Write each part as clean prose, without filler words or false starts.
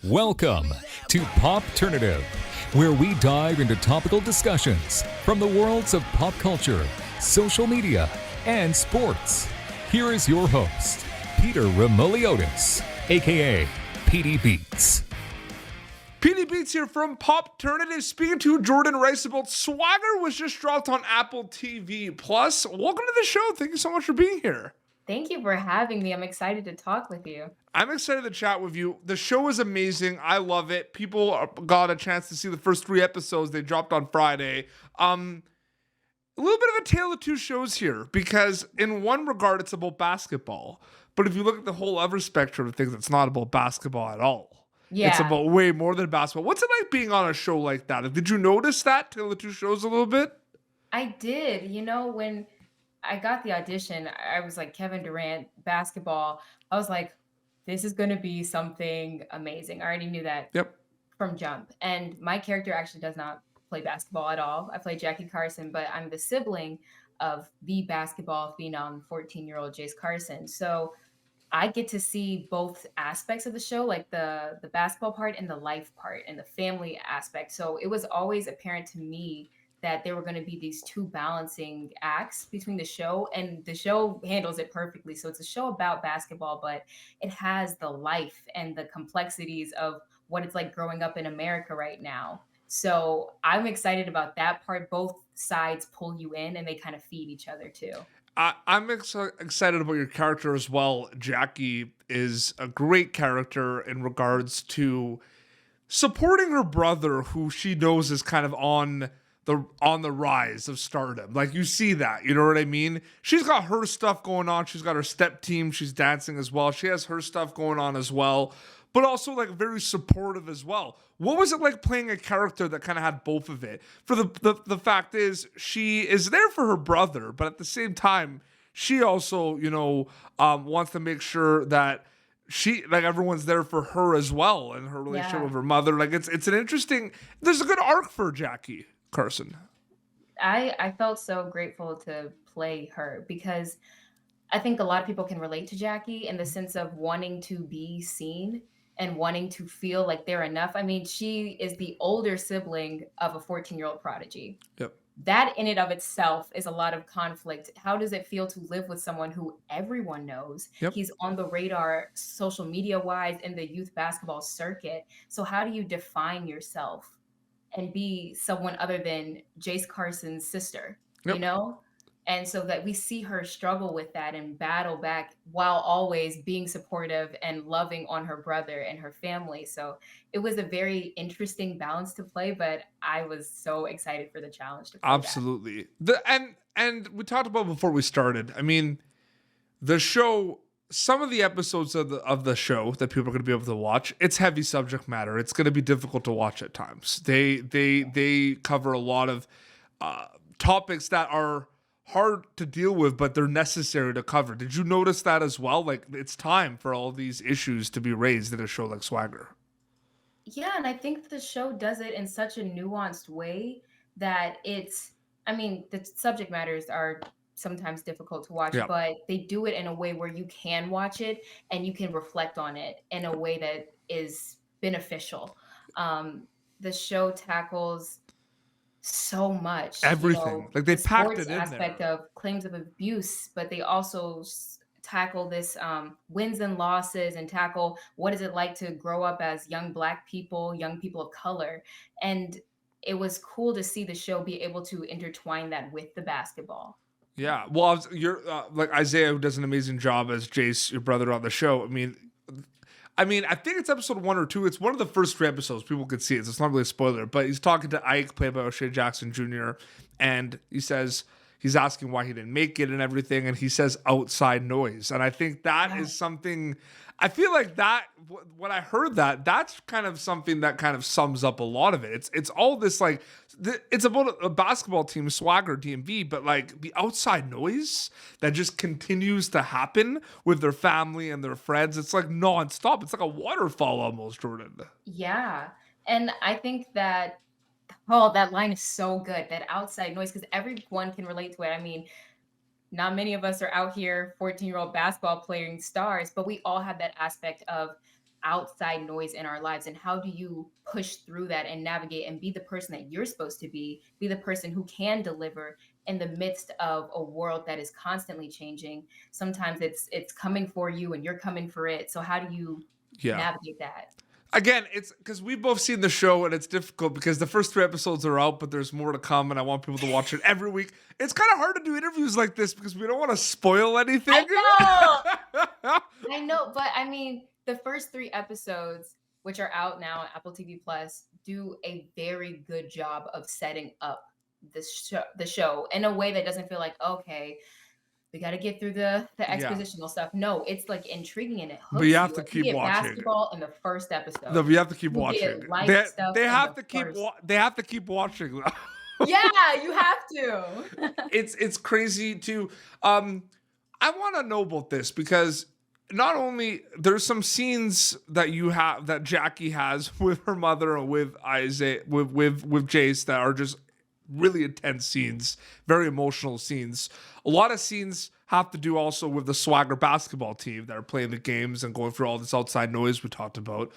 Welcome to Popternative, where we dive into topical discussions from the worlds of pop culture, social media, and sports. Here is your host, Peter Remoliotis, aka PD Beats. PD Beats here from Popternative, speaking to Jordan Rice about Swagger was just dropped on Apple TV+. Welcome to the show. Thank you so much for being here. Thank you for having me. I'm excited to talk with you. I'm excited to chat with you. The show is amazing. I love it. People got a chance to see the first 3 episodes. They dropped on Friday. A little bit of a tale of two shows here, because in one regard, it's about basketball. But if you look at the whole other spectrum of things, it's not about basketball at all. Yeah. It's about way more than basketball. What's it like being on a show like that? Did you notice that, tale of two shows, a little bit? I did. When I got the audition, I was like, Kevin Durant, basketball. I was like, this is going to be something amazing. I already knew that from jump. And my character actually does not play basketball at all. I play Jackie Carson, but I'm the sibling of the basketball phenom, 14-year-old Jace Carson. So I get to see both aspects of the show, like the basketball part and the life part and the family aspect. So it was always apparent to me that there were going to be these two balancing acts between the show, and the show handles it perfectly. So it's a show about basketball, but it has the life and the complexities of what it's like growing up in America right now. So I'm excited about that part. Both sides pull you in and they kind of feed each other too. I'm excited about your character as well. Jackie is a great character in regards to supporting her brother, who she knows is kind of on the rise of stardom. Like, you see that, you know what I mean? She's got her stuff going on. She's got her step team. She's dancing as well. She has her stuff going on as well, but also like very supportive as well. What was it like playing a character that kind of had both of it? For the fact is, she is there for her brother, but at the same time, she also, wants to make sure that everyone's there for her as well, and her relationship with her mother. Like, it's an interesting, there's a good arc for Jackie Carson. I felt so grateful to play her, because I think a lot of people can relate to Jackie in the sense of wanting to be seen and wanting to feel like they're enough. I mean, she is the older sibling of a 14-year-old prodigy. Yep. That in and of itself is a lot of conflict. How does it feel to live with someone who everyone knows? Yep. He's on the radar social media wise in the youth basketball circuit. So how do you define yourself and be someone other than Jace Carson's sister, And so that we see her struggle with that and battle back while always being supportive and loving on her brother and her family. So it was a very interesting balance to play, but I was so excited for the challenge to play Absolutely. And we talked about before we started. I mean, the show, some of the episodes of the show that people are going to be able to watch, it's heavy subject matter. It's going to be difficult to watch at times. They cover a lot of topics that are hard to deal with, but they're necessary to cover. Did you notice that as well? Like, it's time for all these issues to be raised in a show like Swagger. Yeah, and I think the show does it in such a nuanced way that the subject matters are sometimes difficult to watch, but they do it in a way where you can watch it and you can reflect on it in a way that is beneficial. The show tackles so much, everything. Like, they packed it in aspect there. Of claims of abuse, but they also tackle this wins and losses, and tackle what is it like to grow up as young Black people, young people of color. And it was cool to see the show be able to intertwine that with the basketball. Yeah, well, you're like Isaiah, who does an amazing job as Jace, your brother, on the show. I think it's episode 1 or 2. It's one of the first 3 episodes. People could see it, so it's not really a spoiler. But he's talking to Ike, played by O'Shea Jackson Jr., and he says he's asking why he didn't make it and everything, and he says outside noise. And I think that is something. I feel like that when I heard that's kind of something that kind of sums up a lot of it. It's all this, like, it's about a basketball team, Swagger DMV, but like the outside noise that just continues to happen with their family and their friends. It's like nonstop. It's like a waterfall almost, Jordan. Yeah. And I think that, that line is so good, that outside noise, because everyone can relate to it. I mean, not many of us are out here 14-year-old basketball playing stars, but we all have that aspect of outside noise in our lives, and how do you push through that and navigate and be the person that you're supposed to be the person who can deliver in the midst of a world that is constantly changing. Sometimes it's coming for you and you're coming for it. So how do you navigate that? Again, it's because we've both seen the show and it's difficult because the first 3 episodes are out, but there's more to come and I want people to watch it every week. It's kind of hard to do interviews like this because we don't want to spoil anything. I know, but I mean, the first 3 episodes, which are out now on Apple TV Plus, do a very good job of setting up the show in a way that doesn't feel like, okay, we got to get through the expositional stuff. No, it's like intriguing and it hooks but you have you. to Like, keep you get watching basketball in the first episode. No, you have to keep watching. They have to keep watching. Yeah, you have to. It's crazy too. I want to know about this because not only there's some scenes that you have that Jackie has with her mother or with Isaac with Jace that are just really intense scenes, very emotional scenes. A lot of scenes have to do also with the Swagger basketball team that are playing the games and going through all this outside noise we talked about.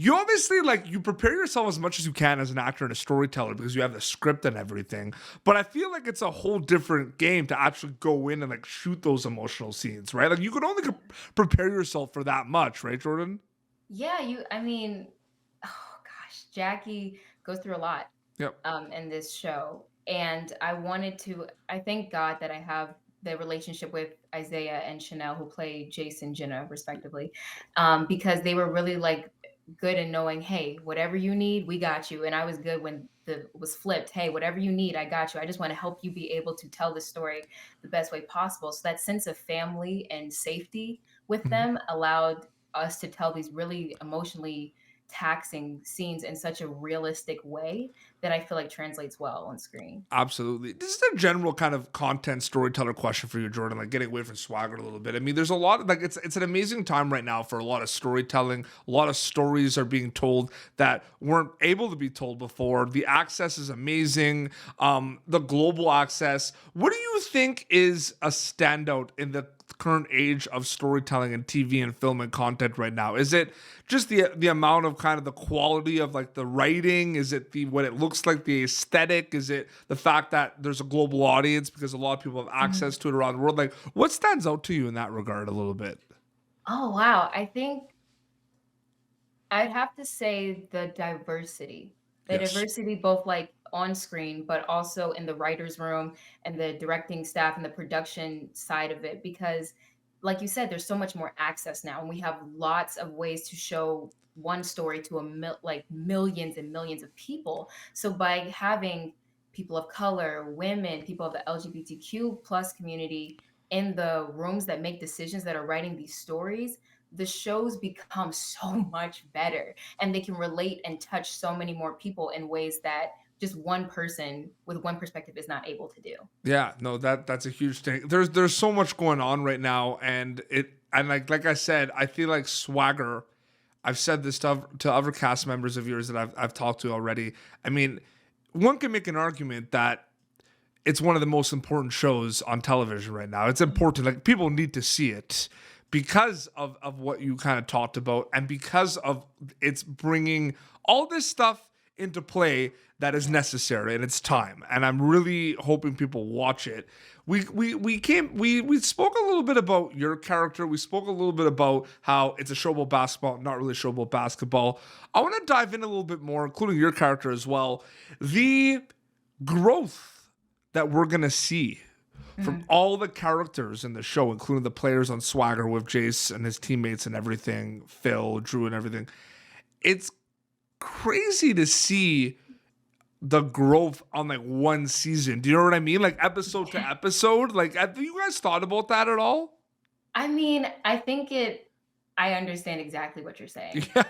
You obviously, like, you prepare yourself as much as you can as an actor and a storyteller because you have the script and everything. But I feel like it's a whole different game to actually go in and, like, shoot those emotional scenes, right? Like, you can only prepare yourself for that much, right, Jordan? Yeah, I mean, oh gosh, Jackie goes through a lot. Yep. In this show. And I thank God that I have the relationship with Isaiah and Shanelle, who play Jace and Jenna, respectively, because they were really like good in knowing, hey, whatever you need, we got you. And I was good when it was flipped. Hey, whatever you need, I got you. I just want to help you be able to tell the story the best way possible. So that sense of family and safety with them allowed us to tell these really emotionally taxing scenes in such a realistic way that I feel like translates well on screen. Absolutely. This is a general kind of content storyteller question for you, Jordan, like getting away from Swagger a little bit. I mean, there's a lot of, like, it's an amazing time right now for a lot of storytelling. A lot of stories are being told that weren't able to be told before. The access is amazing. The global access. What do you think is a standout in the current age of storytelling and TV and film and content right now? Is it just the amount of kind of the quality of like the writing? Is it what it looks like, the aesthetic? Is it the fact that there's a global audience because a lot of people have access to it around the world? Like, what stands out to you in that regard a little bit? Oh, wow. I think I'd have to say the diversity. Diversity both like on screen, but also in the writer's room and the directing staff and the production side of it. Because like you said, there's so much more access now, and we have lots of ways to show one story to millions and millions of people. So by having people of color, women, people of the LGBTQ plus community in the rooms that make decisions, that are writing these stories, the shows become so much better, and they can relate and touch so many more people in ways that just one person with one perspective is not able to do. Yeah, no, that's a huge thing. There's so much going on right now, and like I said, I feel like Swagger. I've said this to other cast members of yours that I've talked to already. I mean, one can make an argument that it's one of the most important shows on television right now. It's important, like people need to see it because of what you kind of talked about, and because of it's bringing all this stuff into play that is necessary, and it's time. And I'm really hoping people watch it. We spoke a little bit about your character. We spoke a little bit about how it's a show about basketball, not really a show about basketball. I want to dive in a little bit more, including your character as well. The growth that we're going to see from all the characters in the show, including the players on Swagger with Jace and his teammates and everything, Phil, Drew and everything. It's crazy to see the growth on like one season. Do you know what I mean? Like episode to episode. Like, have you guys thought about that at all? I mean, I understand exactly what you're saying. Yeah.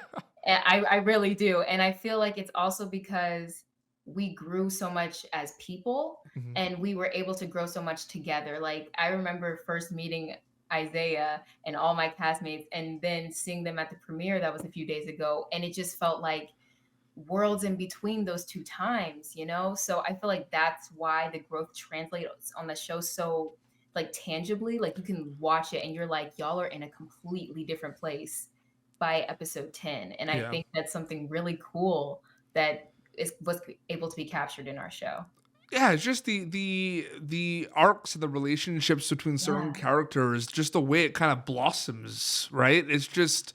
And I really do. And I feel like it's also because we grew so much as people, and we were able to grow so much together. Like, I remember first meeting Isaiah and all my castmates, and then seeing them at the premiere that was a few days ago. And it just felt like worlds in between those two times, you know? So I feel like that's why the growth translates on the show so like tangibly, like you can watch it and you're like, y'all are in a completely different place by episode 10. And I think that's something really cool that was able to be captured in our show. Yeah, it's just the arcs and the relationships between certain characters, just the way it kind of blossoms, right? It's just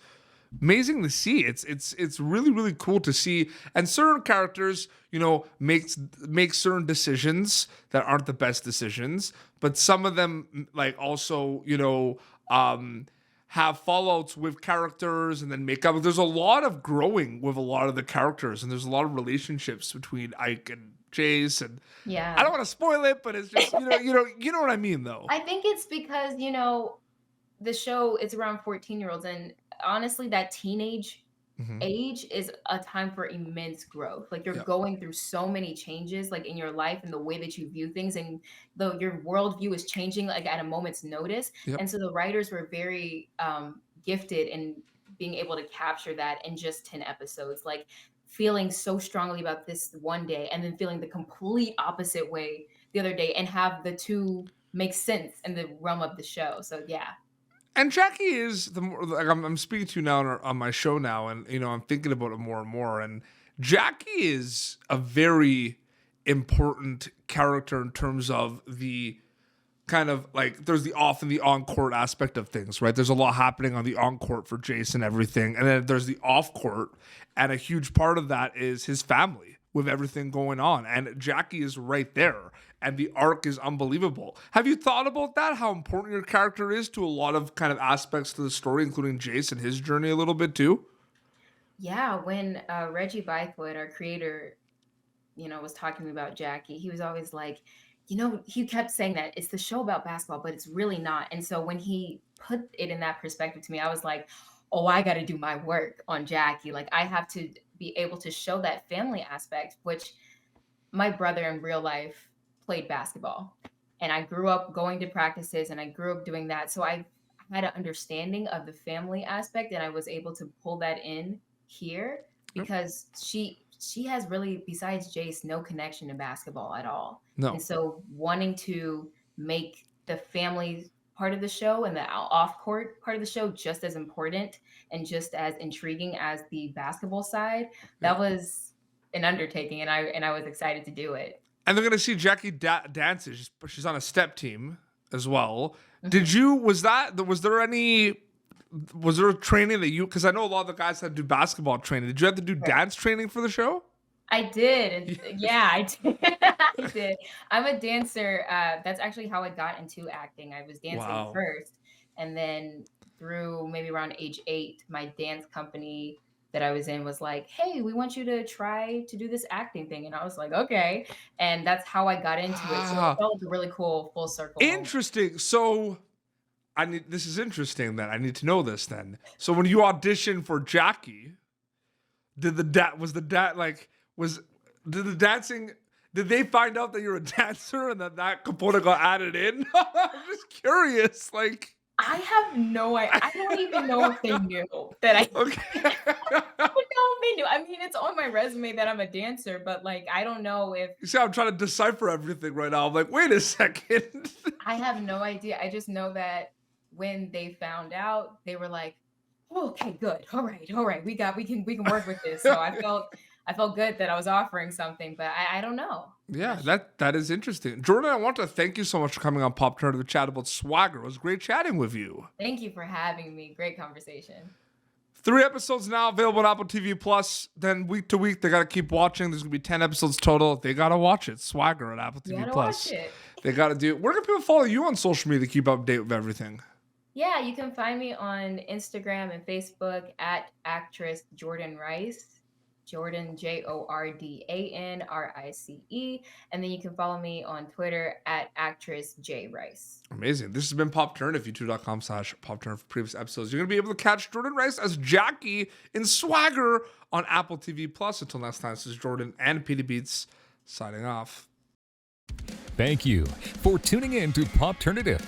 amazing to see. It's really, really cool to see. And certain characters, you know, make certain decisions that aren't the best decisions, but some of them like also, you know, have fallouts with characters and then make up. There's a lot of growing with a lot of the characters, and there's a lot of relationships between Ike and Jace, and I don't want to spoil it, but it's just you know what I mean though. I think it's because, you know, the show is around 14-year-olds, and honestly that teenage age is a time for immense growth. Like you're going through so many changes like in your life and the way that you view things, and your worldview is changing like at a moment's notice. And so the writers were very gifted in being able to capture that in just 10 episodes, like feeling so strongly about this one day and then feeling the complete opposite way the other day, and have the two make sense in the realm of the show. So And Jackie is the more like I'm speaking to you now on my show now, and you know I'm thinking about it more and more. And Jackie is a very important character in terms of the kind of like there's the off and the on court aspect of things, right? There's a lot happening on the on court for Jace and everything, and then there's the off court, and a huge part of that is his family with everything going on, and Jackie is right there. And the arc is unbelievable. Have you thought about that? How important your character is to a lot of kind of aspects to the story, including Jace and his journey a little bit too? Yeah, when Reggie Bythewood, our creator, you know, was talking about Jackie, he was always like, you know, he kept saying that it's the show about basketball, but it's really not. And so when he put it in that perspective to me, I was like, oh, I got to do my work on Jackie. Like I have to be able to show that family aspect, which my brother in real life played basketball, and I grew up going to practices and I grew up doing that. So I had an understanding of the family aspect, and I was able to pull that in here because she has really, besides Jace, no connection to basketball at all. No. And so wanting to make the family part of the show and the off-court part of the show just as important and just as intriguing as the basketball side, that was an undertaking, and I was excited to do it. And they're going to see Jackie dances. She's on a step team as well. Was there a training that because I know a lot of the guys had to do basketball training. Did you have to do dance training for the show? I did. I did. I did. I'm a dancer. That's actually how I got into acting. I was dancing first. And then through maybe around age 8, my dance company that I was in was like, hey, we want you to try to do this acting thing. And I was like, okay. And that's how I got into it. So it felt like a really cool full circle. Interesting. Moment. So this is interesting then. I need to know this then. So when you auditioned for Jackie, did the dancing, did they find out that you're a dancer and that component got added in? I'm just curious. Like, I have no idea. I don't even know if they knew that I. Okay. I don't know if they knew. I mean, it's on my resume that I'm a dancer, but like, I don't know if. You see, I'm trying to decipher everything right now. I'm like, wait a second. I have no idea. I just know that when they found out, they were like, oh, "Okay, good. All right. We can work with this." So I felt good that I was offering something, but I don't know. Yeah, that is interesting. Jordan, I want to thank you so much for coming on Popternative to chat about Swagger. It was great chatting with you. Thank you for having me. Great conversation. 3 episodes now available on Apple TV Plus. Then week to week, they got to keep watching. There's going to be 10 episodes total. They got to watch it. Swagger on Apple TV Plus. Watch it. They got to do it. Where can people follow you on social media to keep up to date with everything? Yeah, you can find me on Instagram and Facebook at actress Jordan Rice. Jordan, JordanRice. And then you can follow me on Twitter at actress JRice. Amazing. This has been Popternative, youtube.com/Popternative for previous episodes. You're going to be able to catch Jordan Rice as Jackie in Swagger on Apple TV Plus. Until next time, this is Jordan and PD Beats signing off. Thank you for tuning in to Popternative.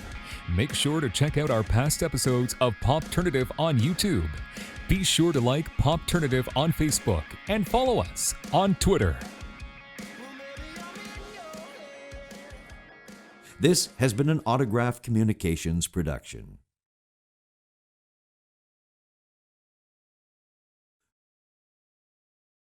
Make sure to check out our past episodes of Popternative on YouTube. Be sure to like Popternative on Facebook and follow us on Twitter. This has been an Autograph Communications production.